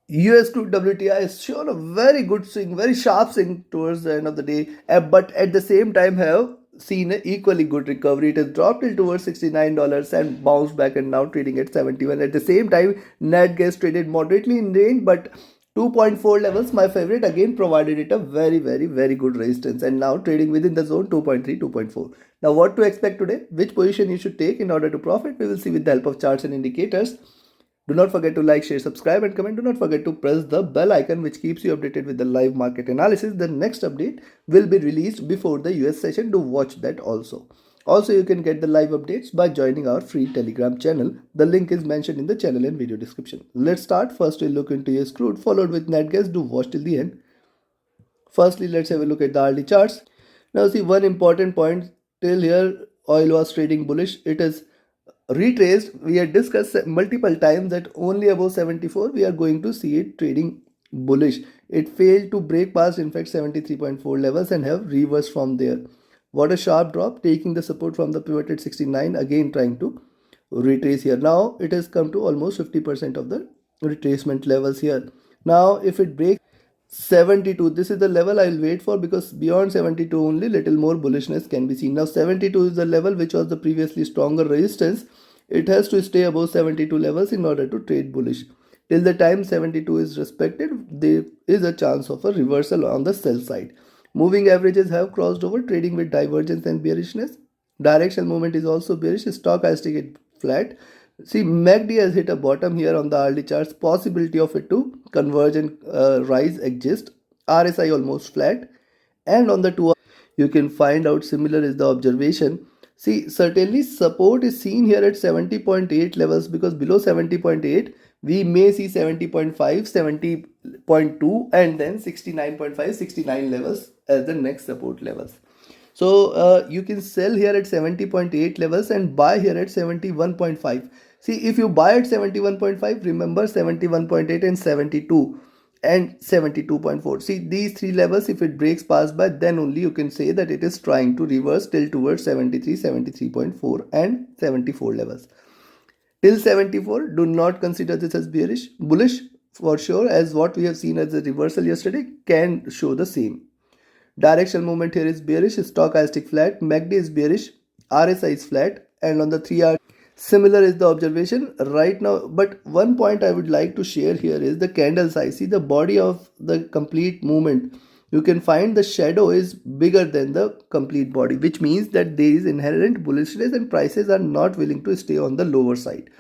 US crude WTI has shown a very good swing, very sharp swing towards the end of the day, but at the same time have seen an equally good recovery. It has dropped till towards $69 and bounced back and now trading at 71. At the same time, net gas traded moderately in range, but 2.4 levels, my favorite, again provided it a very good resistance, and now trading within the zone 2.3, 2.4. Now what to expect today? Which position you should take in order to profit? We will see with the help of charts and indicators. Do not forget to like, share, subscribe and comment. Do not forget to press the bell icon which keeps you updated with the live market analysis. The next update will be released before the US session. Do watch that also. Also, you can get the live updates by joining our free Telegram channel. The link is mentioned in the channel and video description. Let's start. First, we'll look into US crude followed with net gas. Do watch till the end. Firstly, let's have a look at the hourly charts. Now, see one important point. Till here, oil was trading bullish. It is retraced. We had discussed multiple times that only above 74 we are going to see it trading bullish. It failed to break past in fact 73.4 levels and have reversed from there. What a sharp drop, taking the support from the pivot at 69, again trying to retrace here. Now it has come to almost 50% of the retracement levels here. Now if it breaks 72, this is the level I'll wait for, because beyond 72 only little more bullishness can be seen. Now 72 is the level which was the previously stronger resistance. It has to stay above 72 levels in order to trade bullish. Till the time 72 is respected, there is a chance of a reversal on the sell side. Moving averages have crossed over, trading with divergence and bearishness. Directional movement is also bearish. Stochastic is flat. See, MACD has hit a bottom here on the hourly charts. Possibility of it to converge and rise exists. RSI almost flat. And on the 2 hour, you can find out similar is the observation. See, certainly support is seen here at 70.8 levels, because below 70.8 we may see 70.5, 70.2 and then 69.5, 69 levels as the next support levels. So you can sell here at 70.8 levels and buy here at 71.5. See, if you buy at 71.5, remember 71.8 and 72 and 72.4. See, these three levels, if it breaks past by, then only you can say that it is trying to reverse till towards 73, 73.4 and 74 levels. Till 74, do not consider this as bearish. Bullish for sure, as what we have seen as a reversal yesterday can show the same. Directional movement here is bearish, stochastic flat, MACD is bearish, RSI is flat, and on the 3-hour similar is the observation right now. But one point I would like to share here is the candle size. See the body of the complete movement. You can find the shadow is bigger than the complete body, which means that there is inherent bullishness and prices are not willing to stay on the lower side.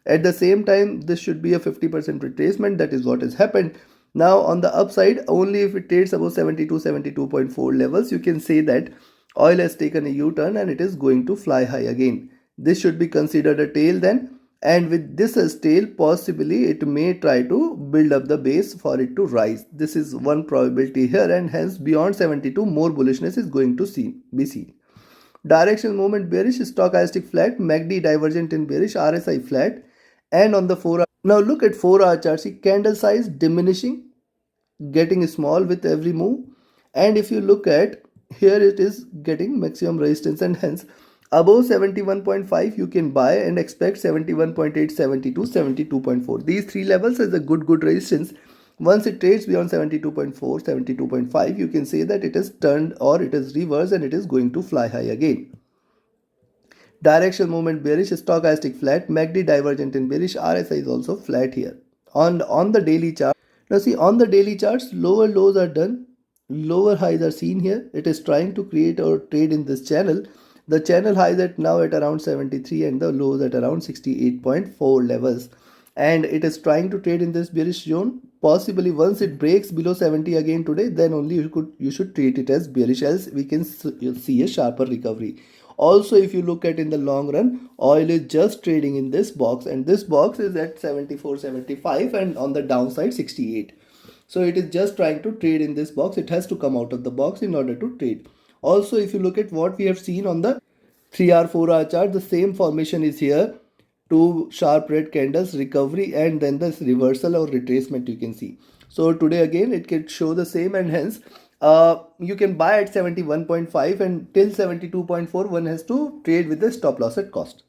At the same time, this should be a 50% retracement. That is what has happened. Now on the upside, only if it trades above 72, 72.4 levels, you can say that oil has taken a U-turn and it is going to fly high again. This should be considered a tail then, and with this as tail, possibly it may try to build up the base for it to rise. This is one probability here, and hence beyond 72 more bullishness is going to be seen. Directional movement bearish, stochastic flat, MACD divergent in bearish, RSI flat, and on the 4 hour. Now look at 4-hour chart. See candle size diminishing, getting small with every move, and if you look at here, it is getting maximum resistance, and hence above 71.5 you can buy and expect 71.8, 72, 72.4. These three levels as a good resistance. Once it trades beyond 72.4, 72.5, you can say that it has turned or it has reversed and it is going to fly high again. Directional movement bearish, stochastic flat, MACD divergent in bearish, RSI is also flat here. On the daily chart, now see on the daily charts, lower lows are done, lower highs are seen here. It is trying to create or trade in this channel. The channel highs at now at around 73 and the lows at around 68.4 levels. And it is trying to trade in this bearish zone. Possibly once it breaks below 70 again today, then only you should treat it as bearish, else we can see a sharper recovery. Also, if you look at in the long run, oil is just trading in this box, and this box is at 74, 75 and on the downside 68. So it is just trying to trade in this box. It has to come out of the box in order to trade. Also, if you look at what we have seen on the 3-hour, 4-hour chart, the same formation is here. Two sharp red candles, recovery, and then this reversal or retracement you can see. So today again it can show the same, and hence you can buy at 71.5 and till 72.4 one has to trade with the stop loss at cost.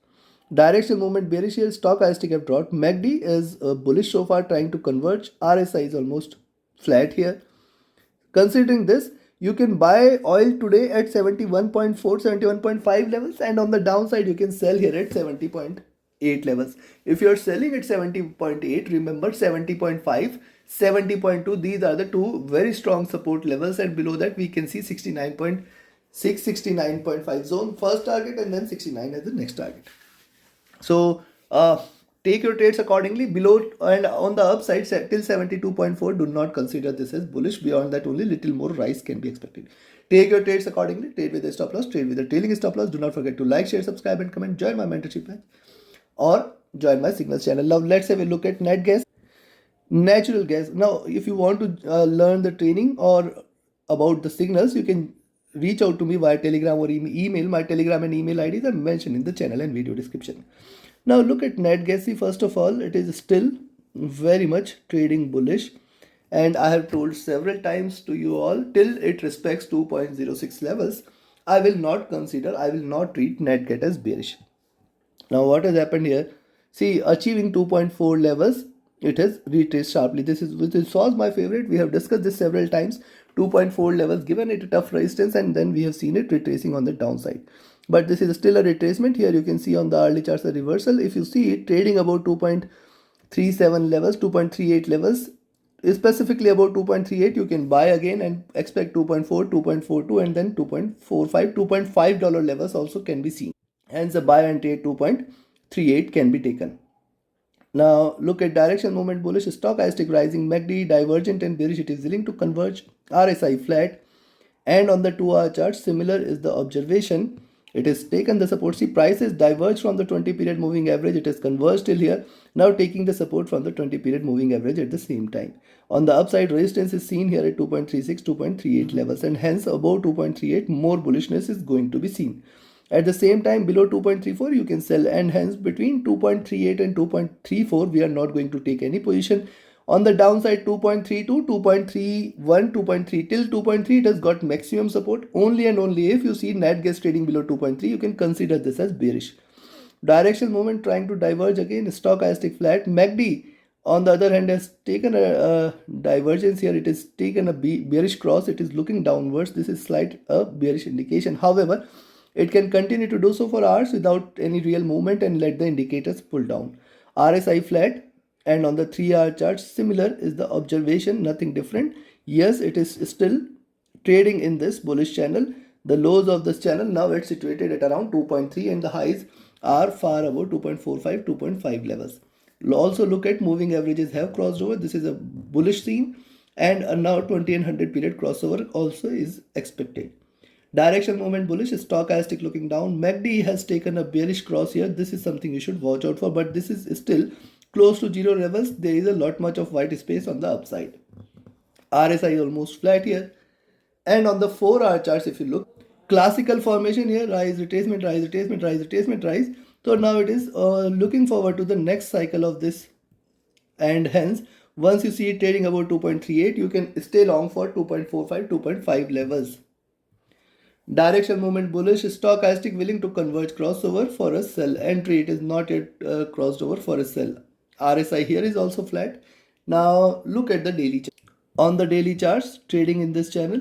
Direction movement bearish here, stochastic have dropped. MACD is bullish so far, trying to converge. RSI is almost flat here. Considering this, you can buy oil today at 71.4, 71.5 levels, and on the downside, you can sell here at 70.8 levels. If you're selling at 70.8, remember 70.5, 70.2, these are the two very strong support levels, and below that, we can see 69.6, 69.5 zone first target, and then 69 as the next target. So take your trades accordingly. Below and on the upside till 72.4, do not consider this as bullish. Beyond that, only little more rise can be expected. Take your trades accordingly. Trade with a stop loss, trade with a trailing stop loss. Do not forget to like, share, subscribe, and comment. Join my mentorship batch or join my signals channel. Now let's have a look at net gas, natural gas. Now, if you want to learn the training or about the signals, you can reach out to me via Telegram or email. My Telegram and email IDs are mentioned in the channel and video description. Now look at net gas. First of all, it is still very much trading bullish, and I have told several times to you all, till it respects 2.06 levels, I will not consider, I will not treat net gas as bearish. Now what has happened here? See, achieving 2.4 levels, it has retraced sharply. This was my favorite. We have discussed this several times. 2.4 levels given it a tough resistance, and then we have seen it retracing on the downside. But this is still a retracement. Here you can see on the early charts a reversal. If you see it trading about 2.37 levels, 2.38 levels, specifically about 2.38, you can buy again and expect 2.4, 2.42, and then 2.45, $2.5 levels also can be seen. Hence a buy and trade 2.38 can be taken. Now look at direction movement bullish, stochastic rising, MACD divergent and bearish, it is willing to converge. RSI flat, and on the 2-hour chart similar is the observation. It has taken the support. See, prices diverge from the 20 period moving average. It has converged till here. Now taking the support from the 20 period moving average at the same time. On the upside, resistance is seen here at 2.36, 2.38 levels, and hence above 2.38 more bullishness is going to be seen. At the same time, below 2.34 you can sell, and hence between 2.38 and 2.34 we are not going to take any position. On the downside, 2.32, 2.31, 2.3 till 2.3 it has got maximum support. Only and only if you see net gas trading below 2.3 you can consider this as bearish. Directional movement trying to diverge again, stochastic flat. MACD on the other hand has taken a divergence here. It has taken a bearish cross. It is looking downwards. This is slight bearish indication. However, it can continue to do so for hours without any real movement and let the indicators pull down. RSI flat, and on the 3-hour chart similar is the observation, nothing different. Yes, it is still trading in this bullish channel. The lows of this channel now it's situated at around 2.3 and the highs are far above 2.45, 2.5 levels. Also look at moving averages have crossed over. This is a bullish scene, and now 20 and 100 period crossover also is expected. Direction movement bullish, stochastic looking down. MACD has taken a bearish cross here. This is something you should watch out for, but this is still close to zero levels. There is a lot much of white space on the upside. RSI almost flat here. And on the 4-hour charts, if you look, classical formation here, rise, retracement, rise, retracement, rise, retracement, rise. So now it is looking forward to the next cycle of this, and hence once you see it trading about 2.38, you can stay long for 2.45, 2.5 levels. Direction movement bullish, stochastic willing to converge crossover for a sell. Entry, it is not yet crossed over for a sell. RSI here is also flat. Now look at the daily chart. On the daily charts, trading in this channel,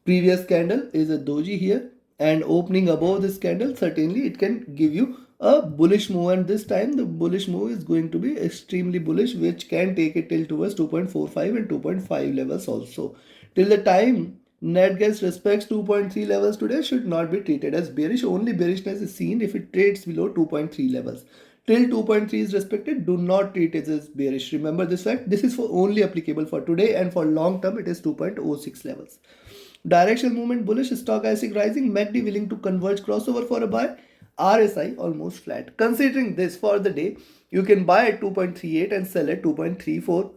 previous candle is a doji here, and opening above this candle, certainly it can give you a bullish move, and this time the bullish move is going to be extremely bullish, which can take it till towards 2.45 and 2.5 levels also. Till the time net gas respects 2.3 levels today should not be treated as bearish. Only bearishness is seen if it trades below 2.3 levels. Till 2.3 is respected, do not treat it as bearish. Remember this fact. This is for only applicable for today, and for long term it is 2.06 levels. Directional movement bullish, stochastic rising, MACD willing to converge crossover for a buy. RSI almost flat. Considering this for the day, you can buy at 2.38 and sell at 2.34.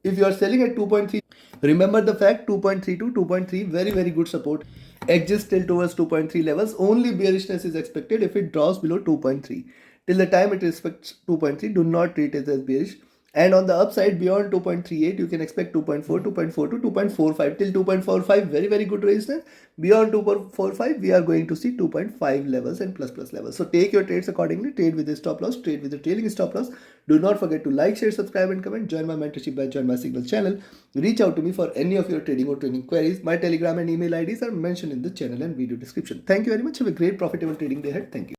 If you are selling at 2.3, remember the fact 2.3 to 2.3 very good support exists till towards 2.3 levels. Only bearishness is expected if it drops below 2.3. Till the time it respects 2.3, do not treat it as bearish. And on the upside, beyond 2.38, you can expect 2.4, 2.4 to 2.45 till 2.45. Very, very good resistance. Beyond 2.45, we are going to see 2.5 levels and plus levels. So take your trades accordingly. Trade with the stop loss. Trade with the trailing stop loss. Do not forget to like, share, subscribe, and comment. Join my mentorship by Join My Signal channel. Reach out to me for any of your trading or training queries. My Telegram and email IDs are mentioned in the channel and video description. Thank you very much. Have a great profitable trading day ahead. Thank you.